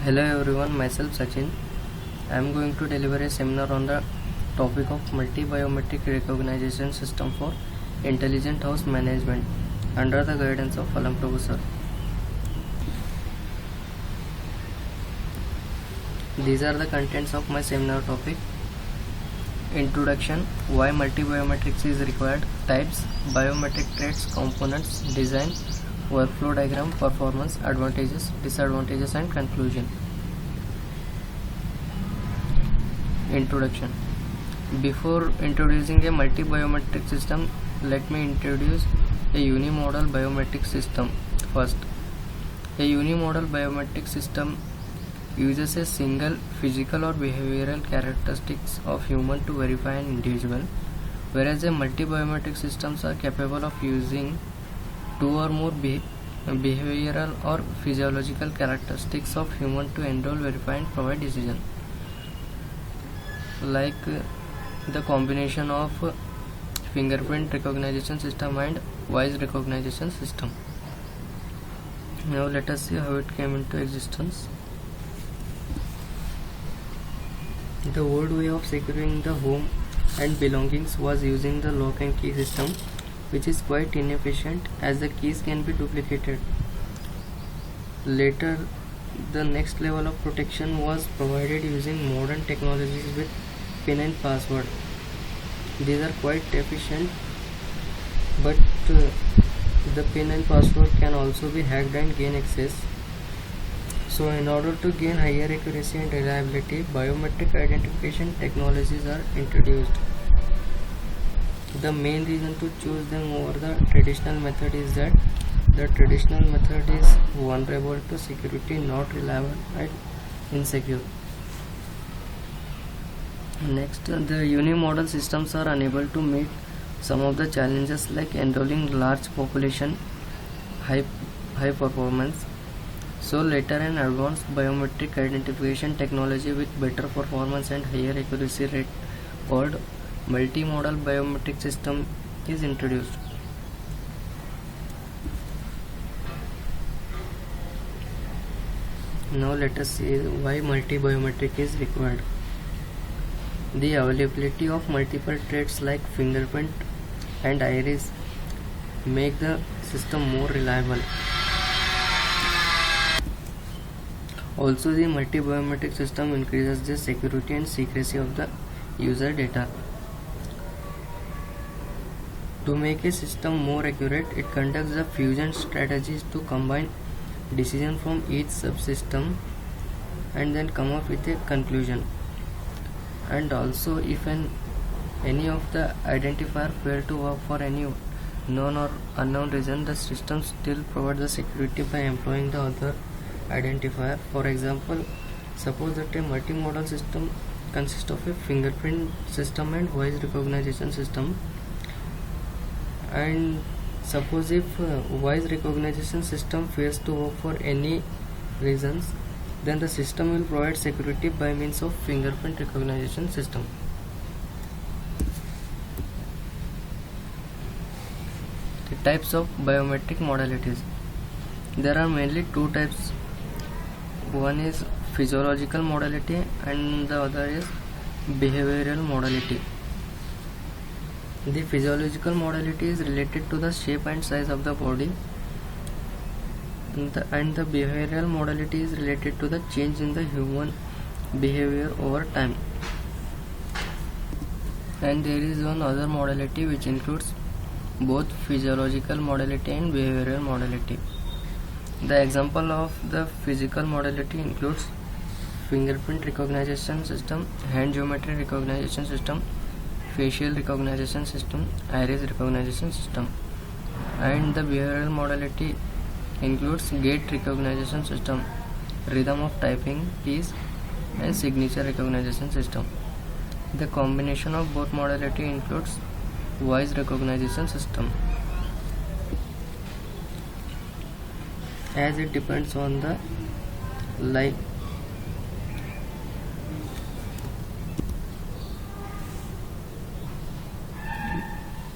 Hello everyone, myself Sachin. I am going to deliver a seminar on the topic of multi-biometric recognition system for intelligent house management under the guidance of Alam Prabhu sir. These are the contents of my seminar topic. Introduction, why multi-biometrics is required, types, biometric traits, components, design, workflow diagram, performance, advantages, disadvantages and conclusion. Introduction. Before introducing a multi-biometric system, let me introduce a unimodal biometric system first. A unimodal biometric system uses a single physical or behavioral characteristics of human to verify an individual, whereas a multi-biometric systems are capable of using two or more behavioral or physiological characteristics of human to enroll, verify and provide decision, like the combination of fingerprint recognition system and voice recognition system. Now let us see how it came into existence. The old way of securing the home and belongings was using the lock and key system, which is quite inefficient as the keys can be duplicated. Later, the next level of protection was provided using modern technologies with PIN and password. These are quite efficient, but the PIN and password can also be hacked and gain access. So in order to gain higher accuracy and reliability, biometric identification technologies are introduced. The main reason to choose them over the traditional method is that the traditional method is vulnerable to security, not reliable and insecure. Next, the unimodal systems are unable to meet some of the challenges like enrolling large population, high performance. So later an advanced biometric identification technology with better performance and higher accuracy rate called multimodal biometric system is introduced. Now let us see why multi-biometric is required. The availability of multiple traits like fingerprint and iris make the system more reliable. Also, the multi-biometric system increases the security and secrecy of the user data. To make a system more accurate, it conducts the fusion strategies to combine decisions from each subsystem and then come up with a conclusion. And also, if any of the identifier fail to work for any known or unknown reason, the system still provides the security by employing the other identifier. For example, suppose that a multimodal system consists of a fingerprint system and voice recognition system, and suppose if voice recognition system fails to work for any reasons, then the system will provide security by means of fingerprint recognition system. The types of biometric modalities. There are mainly two types. One is physiological modality and the other is behavioral modality. The physiological modality is related to the shape and size of the body, and the behavioral modality is related to the change in the human behavior over time. And there is one other modality which includes both physiological modality and behavioral modality. The example of the physical modality includes fingerprint recognition system, hand geometry recognition system, facial recognition system, iris recognition system. And the behavioral modality includes gait recognition system, rhythm of typing keys and signature recognition system. The combination of both modality includes voice recognition system, as it depends on the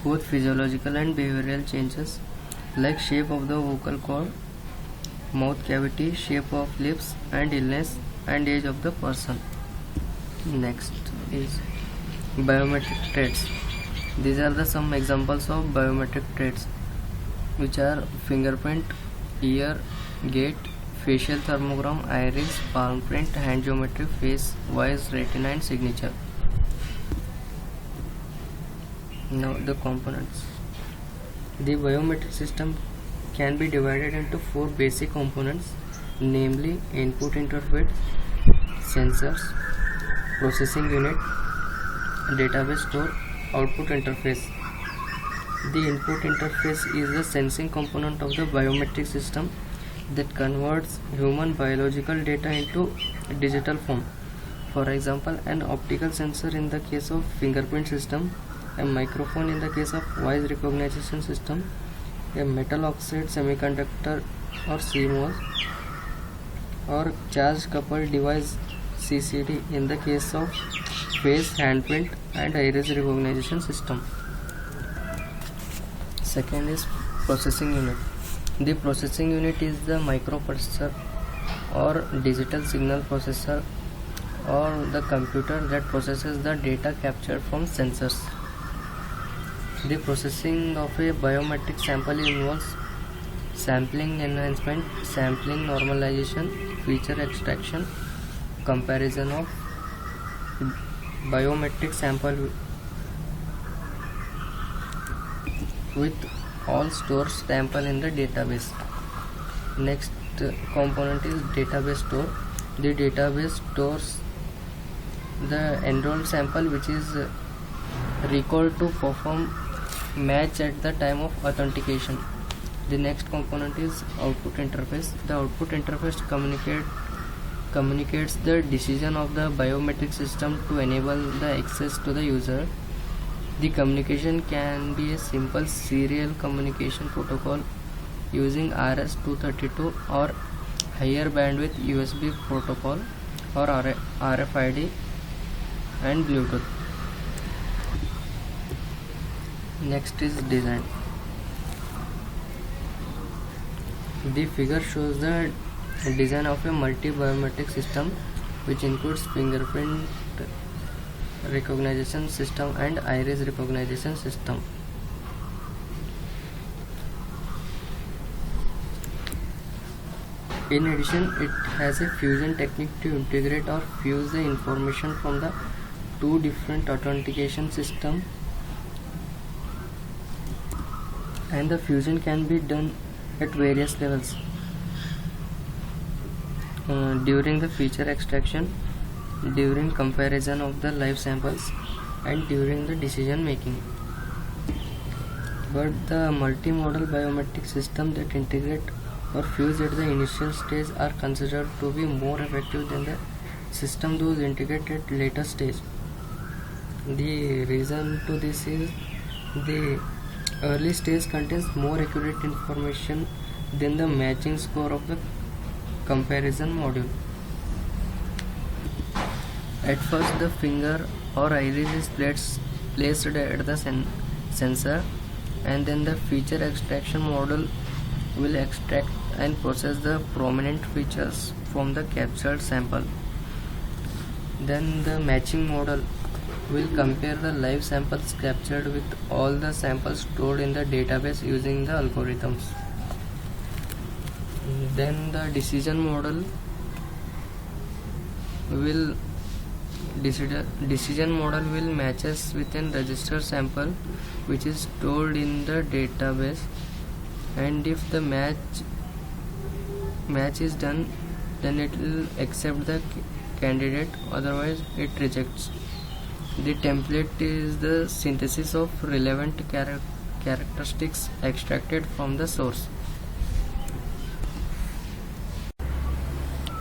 both physiological and behavioral changes like shape of the vocal cord mouth cavity, shape of lips, and illness and age of the person. Next is biometric traits. These are the some examples of biometric traits, which are fingerprint, ear, gait, facial thermogram, iris, palm print, hand geometry, face, voice, retina, and signature. Now the components. The biometric system can be divided into four basic components, namely input interface, sensors, processing unit, database store, output interface. The input interface is the sensing component of the biometric system that converts human biological data into digital form. For example, an optical sensor in the case of fingerprint system, a microphone in the case of voice recognition system, a metal oxide semiconductor or CMOS, or charge coupled device CCD in the case of face, handprint, and iris recognition system. Second is processing unit. The processing unit is the microprocessor or digital signal processor or the computer that processes the data captured from sensors. The processing of a biometric sample involves sampling enhancement, sampling normalization, feature extraction, comparison of biometric sample with all stored sample in the database. Next component is database store. The database stores the enrolled sample which is recalled to perform match at the time of authentication. The next component is output interface. The output interface communicates the decision of the biometric system to enable the access to the user. The communication can be a simple serial communication protocol using RS-232 or higher bandwidth USB protocol or RFID and Bluetooth. Next is design. The figure shows the design of a multi-biometric system which includes fingerprint recognition system and iris recognition system. In addition, it has a fusion technique to integrate or fuse the information from the two different authentication systems, and the fusion can be done at various levels during the feature extraction, during comparison of the live samples, and during the decision making. But the multimodal biometric system that integrate or fuse at the initial stage are considered to be more effective than the system those integrate at later stage. The reason to this is the early stage contains more accurate information than the matching score of the comparison module. At first, the finger or iris is placed at the sensor, and then the feature extraction module will extract and process the prominent features from the captured sample. Then the matching model will compare the live samples captured with all the samples stored in the database using the algorithms. Then the decision model will matches with an registered sample which is stored in the database, and if the match is done, then it will accept the candidate, otherwise it rejects. The template is the synthesis of relevant characteristics extracted from the source.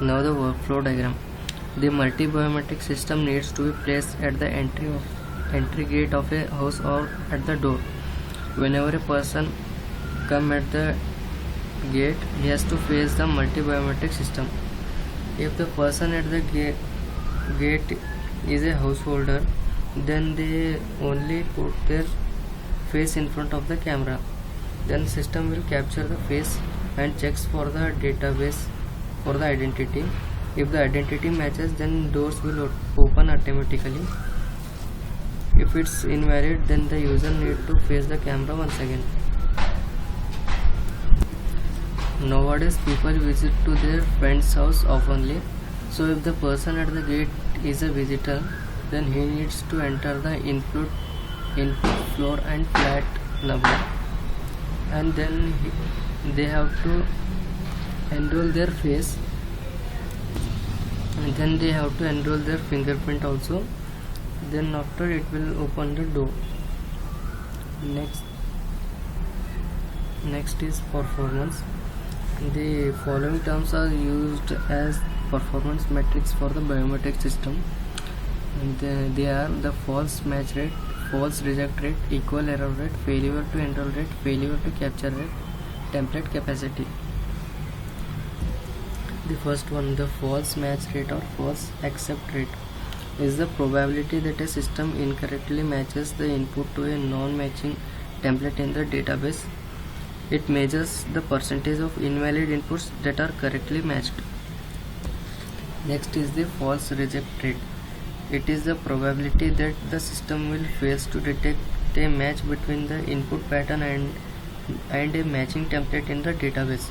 Now the workflow diagram. The multi-biometric system needs to be placed at the entry gate of a house or at the door. Whenever a person comes at the gate, he has to face the multi-biometric system. If the person at the gate is a householder, then they only put their face in front of the camera. Then system will capture the face and checks for the database for the identity. If the identity matches, then doors will open automatically. If it's invalid, then the user need to face the camera once again. Nowadays people visit to their friend's house oftenly, so if the person at the gate is a visitor, then he needs to enter the input floor and flat number, and then they have to enroll their face, and then they have to enroll their fingerprint also. Then after it will open the door. Next is performance. The following terms are used as performance metrics for the biometric system, and they are the false match rate, false reject rate, equal error rate, failure to enroll rate, failure to capture rate, template capacity. The first one, the false match rate or false accept rate, is the probability that a system incorrectly matches the input to a non-matching template in the database. It measures the percentage of invalid inputs that are correctly matched. Next is the false reject rate. It is the probability that the system will fail to detect a match between the input pattern and a matching template in the database.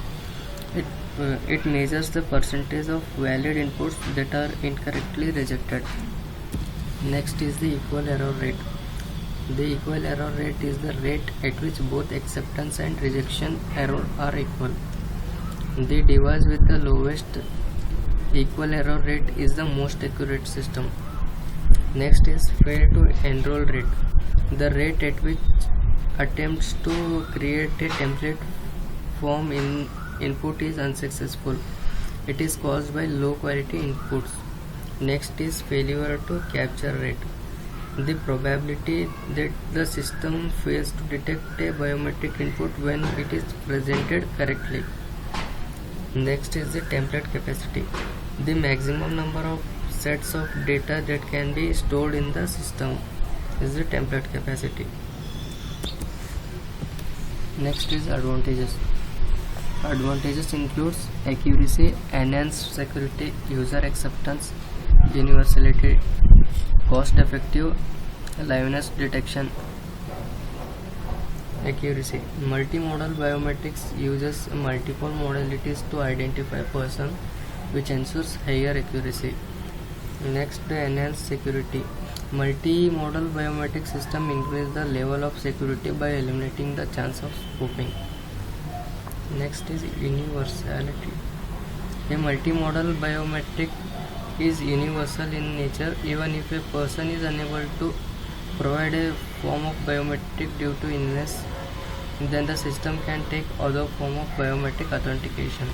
It measures the percentage of valid inputs that are incorrectly rejected. Next is the equal error rate. The equal error rate is the rate at which both acceptance and rejection error are equal. The device with the lowest equal error rate is the most accurate system. Next is fail to enroll rate. The rate at which attempts to create a template form input is unsuccessful. It is caused by low quality inputs. Next is failure to capture rate. The probability that the system fails to detect a biometric input when it is presented correctly. Next is the template capacity. The maximum number of sets of data that can be stored in the system is the template capacity. Next is advantages. Advantages includes accuracy, enhanced security, user acceptance, universality, cost effective, liveness detection. Accuracy. Multimodal biometrics uses multiple modalities to identify a person, which ensures higher accuracy. Next, the enhanced security. Multimodal biometric system increase the level of security by eliminating the chance of spoofing. Next is universality. A multimodal biometric is universal in nature. Even if a person is unable to provide a form of biometric due to illness, then the system can take other form of biometric authentication.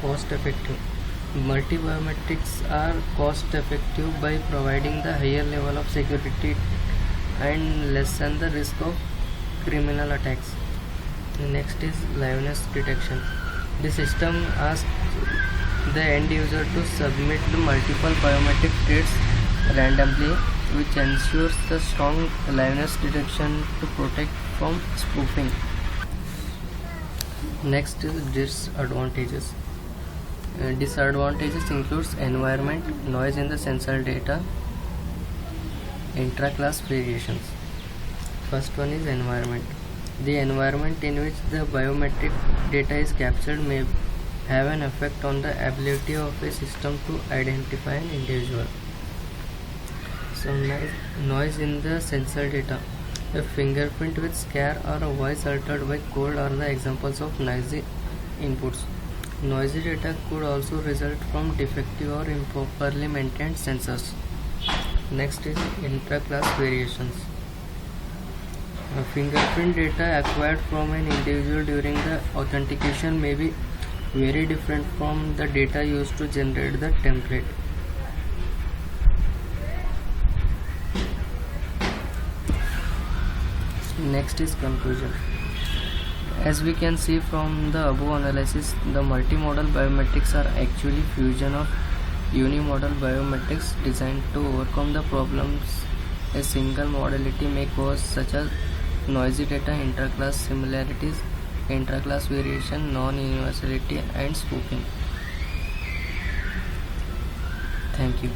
Cost effective. Multi-biometrics are cost effective by providing the higher level of security and lessen the risk of criminal attacks. Next is liveness detection. The system asks the end user to submit the multiple biometric traits randomly, which ensures the strong liveness detection to protect from spoofing. Next is disadvantages. Disadvantages includes environment, noise in the sensor data, intra-class variations. First one is environment. The environment in which the biometric data is captured may have an effect on the ability of a system to identify an individual. So noise in the sensor data. A fingerprint with scare or a voice altered by code are the examples of noisy inputs. Noisy data could also result from defective or improperly maintained sensors. Next is intra-class variations. Fingerprint data acquired from an individual during the authentication may be very different from the data used to generate the template. Next is conclusion. As we can see from the above analysis, the multimodal biometrics are actually fusion of unimodal biometrics designed to overcome the problems a single modality may cause, such as noisy data, interclass similarities, intraclass variation, non-universality, and spoofing. Thank you.